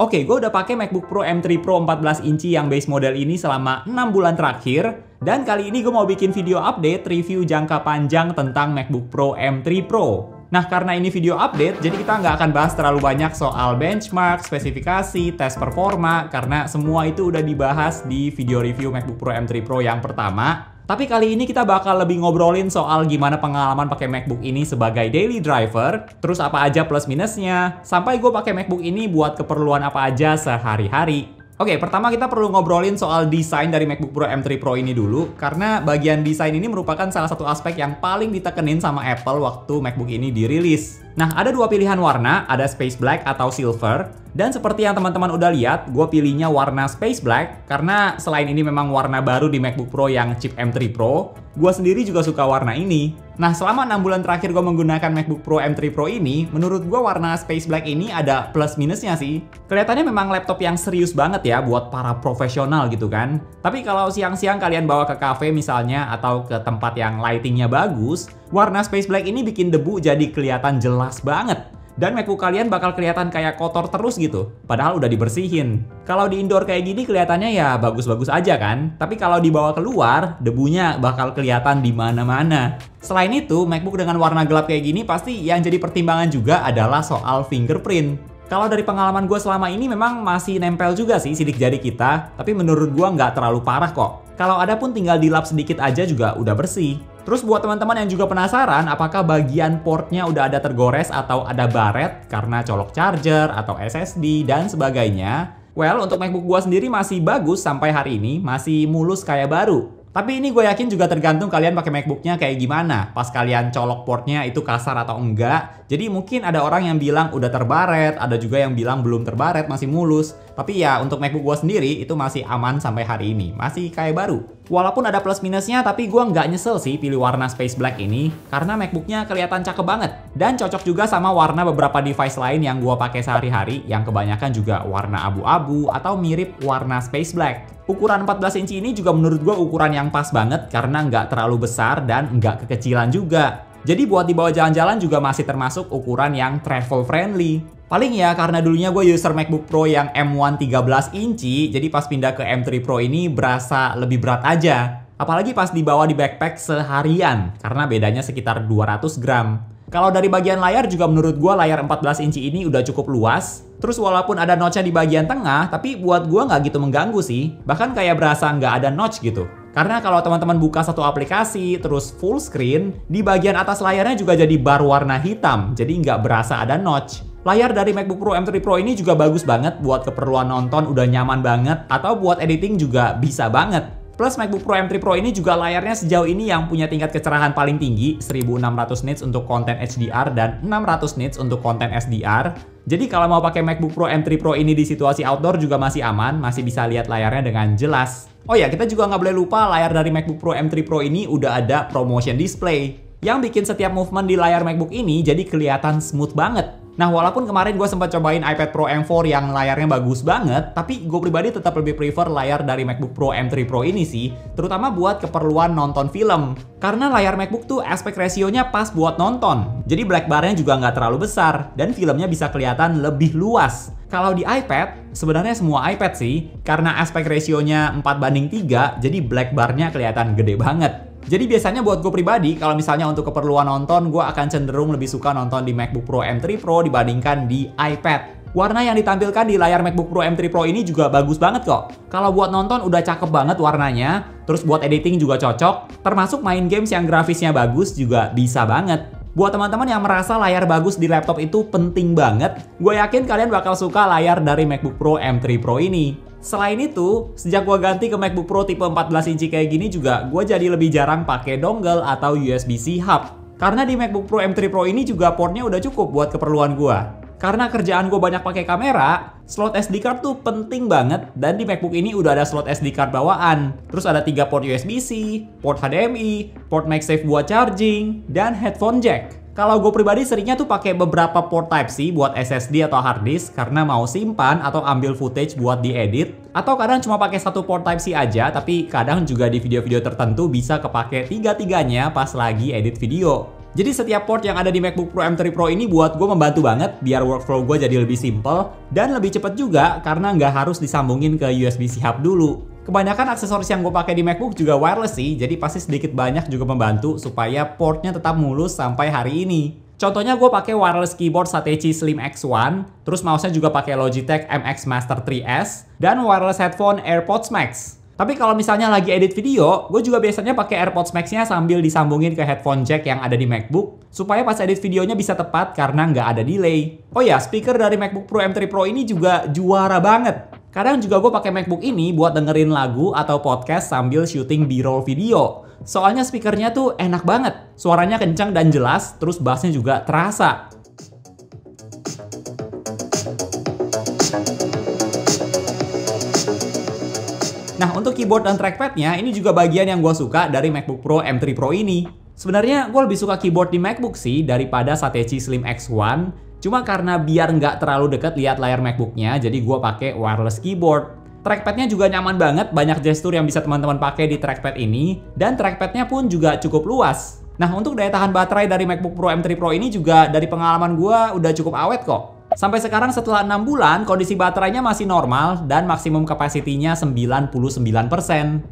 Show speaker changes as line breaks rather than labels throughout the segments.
Oke, gue udah pakai MacBook Pro M3 Pro 14 inci yang base model ini selama 6 bulan terakhir. Dan kali ini gue mau bikin video update review jangka panjang tentang MacBook Pro M3 Pro. Nah, karena ini video update, jadi kita nggak akan bahas terlalu banyak soal benchmark, spesifikasi, tes performa, karena semua itu udah dibahas di video review MacBook Pro M3 Pro yang pertama. Tapi kali ini kita bakal lebih ngobrolin soal gimana pengalaman pakai MacBook ini sebagai daily driver, terus apa aja plus minusnya, sampai gue pakai MacBook ini buat keperluan apa aja sehari-hari. Oke, pertama kita perlu ngobrolin soal desain dari MacBook Pro M3 Pro ini dulu, karena bagian desain ini merupakan salah satu aspek yang paling ditekenin sama Apple waktu MacBook ini dirilis. Nah, ada dua pilihan warna, ada Space Black atau Silver. Dan seperti yang teman-teman udah lihat, gue pilihnya warna Space Black, karena selain ini memang warna baru di MacBook Pro yang chip M3 Pro, gue sendiri juga suka warna ini. Nah, selama 6 bulan terakhir gue menggunakan MacBook Pro M3 Pro ini, menurut gue warna Space Black ini ada plus minusnya sih. Kelihatannya memang laptop yang serius banget ya buat para profesional gitu kan. Tapi kalau siang-siang kalian bawa ke cafe misalnya, atau ke tempat yang lightingnya bagus, warna Space Black ini bikin debu jadi kelihatan jelas banget. Dan MacBook kalian bakal kelihatan kayak kotor terus gitu, padahal udah dibersihin. Kalau di indoor kayak gini kelihatannya ya bagus-bagus aja kan, tapi kalau dibawa keluar, debunya bakal kelihatan di mana-mana. Selain itu, MacBook dengan warna gelap kayak gini pasti yang jadi pertimbangan juga adalah soal fingerprint. Kalau dari pengalaman gue selama ini memang masih nempel juga sih sidik jari kita, tapi menurut gue nggak terlalu parah kok. Kalau ada pun tinggal dilap sedikit aja juga udah bersih. Terus buat teman-teman yang juga penasaran apakah bagian portnya udah ada tergores atau ada baret karena colok charger atau SSD dan sebagainya, well, untuk MacBook gua sendiri masih bagus sampai hari ini, masih mulus kayak baru. Tapi ini gue yakin juga tergantung kalian pakai MacBooknya kayak gimana. Pas kalian colok portnya itu kasar atau enggak. Jadi mungkin ada orang yang bilang udah terbaret, ada juga yang bilang belum terbaret, masih mulus. Tapi ya untuk MacBook gue sendiri itu masih aman sampai hari ini, masih kayak baru. Walaupun ada plus minusnya, tapi gue nggak nyesel sih pilih warna Space Black ini. Karena MacBooknya kelihatan cakep banget. Dan cocok juga sama warna beberapa device lain yang gue pakai sehari-hari, yang kebanyakan juga warna abu-abu atau mirip warna Space Black. Ukuran 14 inci ini juga menurut gue ukuran yang pas banget karena nggak terlalu besar dan nggak kekecilan juga. Jadi buat dibawa jalan-jalan juga masih termasuk ukuran yang travel friendly. Paling ya karena dulunya gue user MacBook Pro yang M1 13 inci, jadi pas pindah ke M3 Pro ini berasa lebih berat aja. Apalagi pas dibawa di backpack seharian, karena bedanya sekitar 200 gram. Kalau dari bagian layar juga menurut gue layar 14 inci ini udah cukup luas. Terus walaupun ada notch-nya di bagian tengah, tapi buat gue nggak gitu mengganggu sih. Bahkan kayak berasa nggak ada notch gitu. Karena kalau teman-teman buka satu aplikasi, terus full screen, di bagian atas layarnya juga jadi bar warna hitam. Jadi nggak berasa ada notch. Layar dari MacBook Pro M3 Pro ini juga bagus banget buat keperluan nonton, udah nyaman banget. Atau buat editing juga bisa banget. Plus MacBook Pro M3 Pro ini juga layarnya sejauh ini yang punya tingkat kecerahan paling tinggi, 1600 nits untuk konten HDR dan 600 nits untuk konten SDR. Jadi kalau mau pakai MacBook Pro M3 Pro ini di situasi outdoor juga masih aman, masih bisa lihat layarnya dengan jelas. Oh ya, kita juga nggak boleh lupa layar dari MacBook Pro M3 Pro ini udah ada ProMotion Display, yang bikin setiap movement di layar MacBook ini jadi kelihatan smooth banget. Nah, walaupun kemarin gue sempat cobain iPad Pro M4 yang layarnya bagus banget, tapi gue pribadi tetap lebih prefer layar dari MacBook Pro M3 Pro ini sih, terutama buat keperluan nonton film. Karena layar MacBook tuh aspek rasionya pas buat nonton, jadi black bar-nya juga nggak terlalu besar, dan filmnya bisa kelihatan lebih luas. Kalau di iPad, sebenarnya semua iPad sih, karena aspek rasionya 4:3, jadi black bar-nya kelihatan gede banget. Jadi biasanya buat gue pribadi, kalau misalnya untuk keperluan nonton, gue akan cenderung lebih suka nonton di MacBook Pro M3 Pro dibandingkan di iPad. Warna yang ditampilkan di layar MacBook Pro M3 Pro ini juga bagus banget kok. Kalau buat nonton udah cakep banget warnanya, terus buat editing juga cocok, termasuk main games yang grafisnya bagus juga bisa banget. Buat teman-teman yang merasa layar bagus di laptop itu penting banget, gue yakin kalian bakal suka layar dari MacBook Pro M3 Pro ini. Selain itu, sejak gue ganti ke MacBook Pro tipe 14 inci kayak gini juga, gue jadi lebih jarang pakai dongle atau USB-C hub. Karena di MacBook Pro M3 Pro ini juga portnya udah cukup buat keperluan gue. Karena kerjaan gue banyak pakai kamera, slot SD card tuh penting banget, dan di MacBook ini udah ada slot SD card bawaan. Terus ada 3 port USB-C, port HDMI, port MagSafe buat charging, dan headphone jack. Kalau gue pribadi seringnya tuh pakai beberapa port Type-C buat SSD atau hard disk karena mau simpan atau ambil footage buat diedit. Atau kadang cuma pakai satu port Type-C aja, tapi kadang juga di video-video tertentu bisa kepake tiga-tiganya pas lagi edit video. Jadi setiap port yang ada di MacBook Pro M3 Pro ini buat gue membantu banget biar workflow gue jadi lebih simple dan lebih cepet juga karena nggak harus disambungin ke USB-C hub dulu. Kebanyakan aksesoris yang gue pakai di MacBook juga wireless sih, jadi pasti sedikit banyak juga membantu supaya portnya tetap mulus sampai hari ini. Contohnya gue pakai wireless keyboard Satechi Slim X1, terus mouse-nya juga pakai Logitech MX Master 3S, dan wireless headphone AirPods Max. Tapi kalau misalnya lagi edit video, gue juga biasanya pakai AirPods Max-nya sambil disambungin ke headphone jack yang ada di MacBook, supaya pas edit videonya bisa tepat karena nggak ada delay. Oh ya, speaker dari MacBook Pro M3 Pro ini juga juara banget. Kadang juga gue pakai MacBook ini buat dengerin lagu atau podcast sambil syuting B-roll video. Soalnya speakernya tuh enak banget. Suaranya kencang dan jelas, terus bassnya juga terasa. Nah, untuk keyboard dan trackpadnya, ini juga bagian yang gue suka dari MacBook Pro M3 Pro ini. Sebenarnya gue lebih suka keyboard di MacBook sih daripada Satechi Slim X1. Cuma karena biar nggak terlalu dekat lihat layar MacBooknya, jadi gue pakai wireless keyboard. Trackpadnya juga nyaman banget, banyak gestur yang bisa teman-teman pakai di trackpad ini. Dan trackpadnya pun juga cukup luas. Nah, untuk daya tahan baterai dari MacBook Pro M3 Pro ini juga dari pengalaman gue udah cukup awet kok. Sampai sekarang setelah 6 bulan, kondisi baterainya masih normal dan maksimum kapasitinya 99%.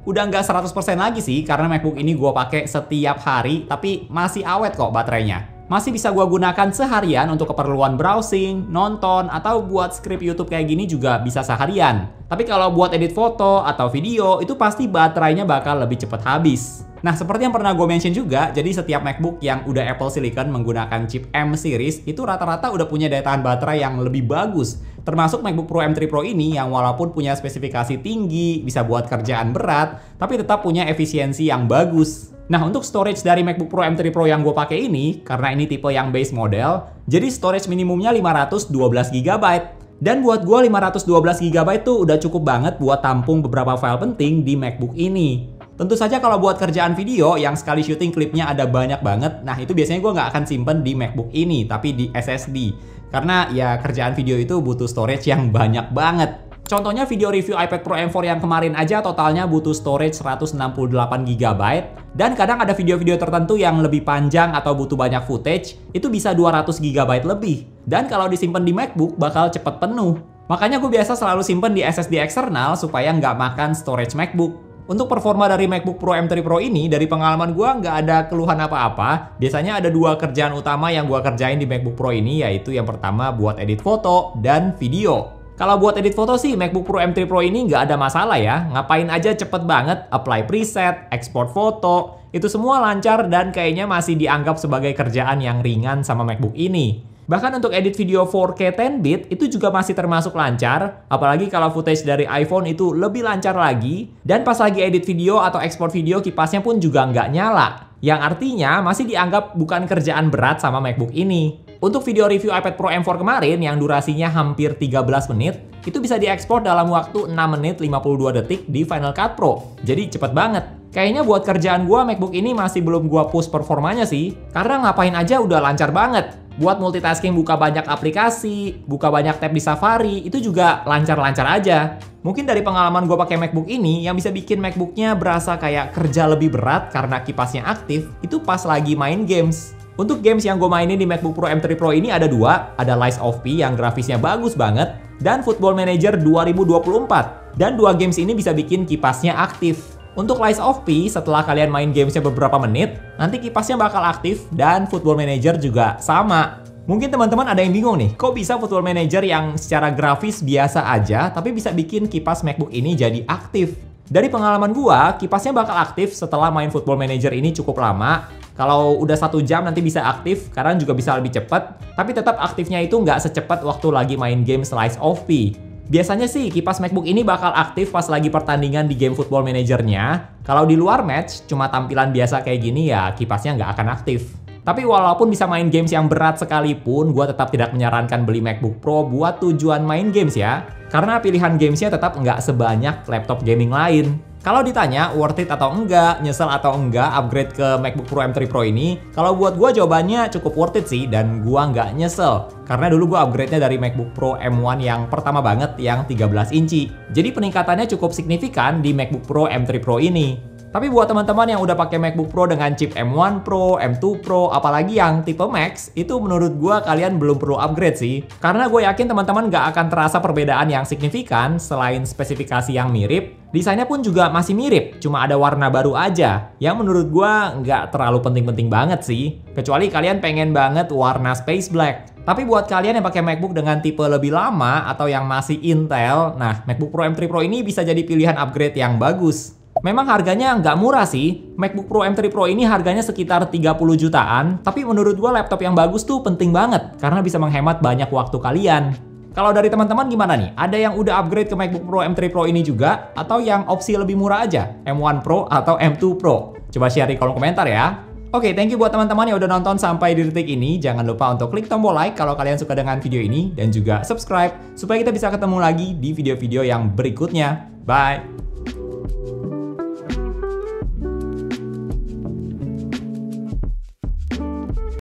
Udah nggak 100% lagi sih, karena MacBook ini gue pakai setiap hari, tapi masih awet kok baterainya. Masih bisa gue gunakan seharian untuk keperluan browsing, nonton, atau buat skrip YouTube kayak gini juga bisa seharian. Tapi kalau buat edit foto atau video, itu pasti baterainya bakal lebih cepat habis. Nah, seperti yang pernah gue mention juga, jadi setiap MacBook yang udah Apple Silicon menggunakan chip M series, itu rata-rata udah punya daya tahan baterai yang lebih bagus. Termasuk MacBook Pro M3 Pro ini yang walaupun punya spesifikasi tinggi, bisa buat kerjaan berat, tapi tetap punya efisiensi yang bagus. Nah, untuk storage dari MacBook Pro M3 Pro yang gue pakai ini, karena ini tipe yang base model, jadi storage minimumnya 512GB. Dan buat gue 512GB tuh udah cukup banget buat tampung beberapa file penting di MacBook ini. Tentu saja kalau buat kerjaan video yang sekali syuting klipnya ada banyak banget, nah itu biasanya gue nggak akan simpen di MacBook ini, tapi di SSD. Karena ya kerjaan video itu butuh storage yang banyak banget. Contohnya video review iPad Pro M4 yang kemarin aja totalnya butuh storage 168GB. Dan kadang ada video-video tertentu yang lebih panjang atau butuh banyak footage, itu bisa 200GB lebih. Dan kalau disimpan di MacBook bakal cepet penuh. Makanya gue biasa selalu simpen di SSD eksternal supaya nggak makan storage MacBook. Untuk performa dari MacBook Pro M3 Pro ini, dari pengalaman gue nggak ada keluhan apa-apa. Biasanya ada dua kerjaan utama yang gue kerjain di MacBook Pro ini, yaitu yang pertama buat edit foto dan video. Kalau buat edit foto sih, MacBook Pro M3 Pro ini nggak ada masalah ya. Ngapain aja cepet banget, apply preset, export foto, itu semua lancar dan kayaknya masih dianggap sebagai kerjaan yang ringan sama MacBook ini. Bahkan untuk edit video 4K 10-bit itu juga masih termasuk lancar, apalagi kalau footage dari iPhone itu lebih lancar lagi, dan pas lagi edit video atau ekspor video kipasnya pun juga nggak nyala, yang artinya masih dianggap bukan kerjaan berat sama MacBook ini. Untuk video review iPad Pro M4 kemarin yang durasinya hampir 13 menit, itu bisa diekspor dalam waktu 6 menit 52 detik di Final Cut Pro, jadi cepet banget. Kayaknya buat kerjaan gua MacBook ini masih belum gua push performanya sih, karena ngapain aja udah lancar banget. Buat multitasking buka banyak aplikasi, buka banyak tab di Safari, itu juga lancar-lancar aja. Mungkin dari pengalaman gue pakai MacBook ini, yang bisa bikin MacBooknya berasa kayak kerja lebih berat karena kipasnya aktif, itu pas lagi main games. Untuk games yang gue mainin di MacBook Pro M3 Pro ini ada dua, ada Lies of P yang grafisnya bagus banget, dan Football Manager 2024. Dan dua games ini bisa bikin kipasnya aktif. Untuk Lies of P, setelah kalian main gamesnya beberapa menit, nanti kipasnya bakal aktif dan Football Manager juga sama. Mungkin teman-teman ada yang bingung nih, kok bisa Football Manager yang secara grafis biasa aja, tapi bisa bikin kipas MacBook ini jadi aktif? Dari pengalaman gua, kipasnya bakal aktif setelah main Football Manager ini cukup lama. Kalau udah 1 jam nanti bisa aktif, kadang juga bisa lebih cepat, tapi tetap aktifnya itu nggak secepat waktu lagi main game Lies of P. Biasanya sih kipas MacBook ini bakal aktif pas lagi pertandingan di game Football Manager-nya. Kalau di luar match, cuma tampilan biasa kayak gini ya kipasnya nggak akan aktif. Tapi walaupun bisa main games yang berat sekalipun, gue tetap tidak menyarankan beli MacBook Pro buat tujuan main games ya. Karena pilihan gamesnya tetap nggak sebanyak laptop gaming lain. Kalau ditanya worth it atau enggak, nyesel atau enggak upgrade ke MacBook Pro M3 Pro ini, kalau buat gue jawabannya cukup worth it sih dan gue nggak nyesel. Karena dulu gue upgrade-nya dari MacBook Pro M1 yang pertama banget yang 13 inci. Jadi peningkatannya cukup signifikan di MacBook Pro M3 Pro ini. Tapi buat teman-teman yang udah pakai MacBook Pro dengan chip M1 Pro, M2 Pro, apalagi yang tipe Max, itu menurut gua kalian belum perlu upgrade sih. Karena gue yakin teman-teman nggak akan terasa perbedaan yang signifikan selain spesifikasi yang mirip. Desainnya pun juga masih mirip, cuma ada warna baru aja, yang menurut gua nggak terlalu penting-penting banget sih. Kecuali kalian pengen banget warna Space Black. Tapi buat kalian yang pakai MacBook dengan tipe lebih lama atau yang masih Intel, nah MacBook Pro M3 Pro ini bisa jadi pilihan upgrade yang bagus. Memang harganya nggak murah sih. MacBook Pro M3 Pro ini harganya sekitar 30 jutaan, tapi menurut gua laptop yang bagus tuh penting banget karena bisa menghemat banyak waktu kalian. Kalau dari teman-teman gimana nih? Ada yang udah upgrade ke MacBook Pro M3 Pro ini juga? Atau yang opsi lebih murah aja? M1 Pro atau M2 Pro? Coba share di kolom komentar ya. Oke, thank you buat teman-teman yang udah nonton sampai di detik ini. Jangan lupa untuk klik tombol like kalau kalian suka dengan video ini. Dan juga subscribe supaya kita bisa ketemu lagi di video-video yang berikutnya. Bye!